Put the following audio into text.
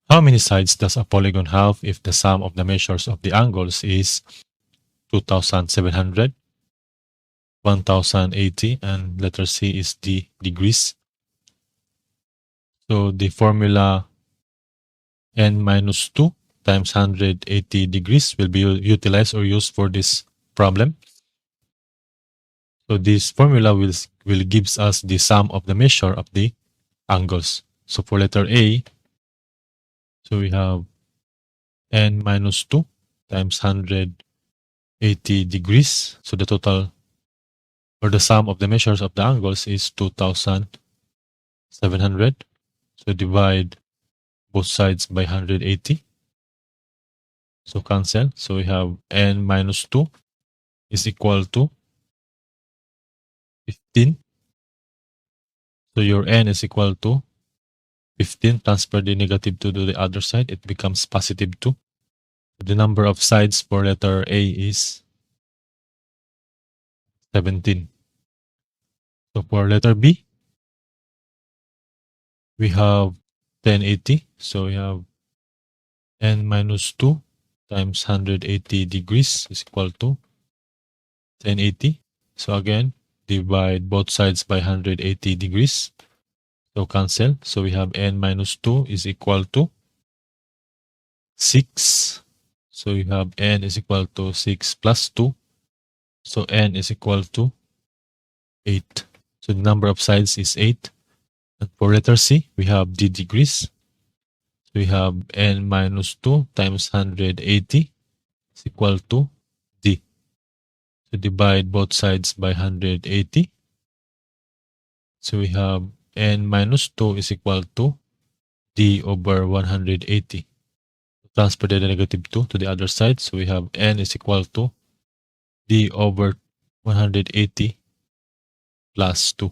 How many sides does a polygon have if the sum of the measures of the angles is 2700, 1080, and letter C is the degrees? So the formula n minus 2 times 180 degrees will be utilized or used for this problem. So this formula will gives us the sum of the measure of the angles. So for letter A, so we have n minus 2 times 180 degrees. So the total or the sum of the measures of the angles is 2700. So divide both sides by 180. So cancel. So we have n minus 2 is equal to 15. So your n is equal to 15. Transfer the negative 2 to the other side. It becomes positive 2. The number of sides for letter A is 17. So for letter B, we have 1080. So we have n minus 2 times 180 degrees is equal to 1080. So again, divide both sides by 180 degrees. So cancel. So we have n minus 2 is equal to 6. So you have n is equal to 6 plus 2. So n is equal to 8. So the number of sides is 8. And for letter C, we have the degrees. So we have n minus 2 times 180 is equal to d. So divide both sides by 180. So we have n minus 2 is equal to d over 180. Transfer the negative 2 to the other side. So we have n is equal to d over 180 plus 2.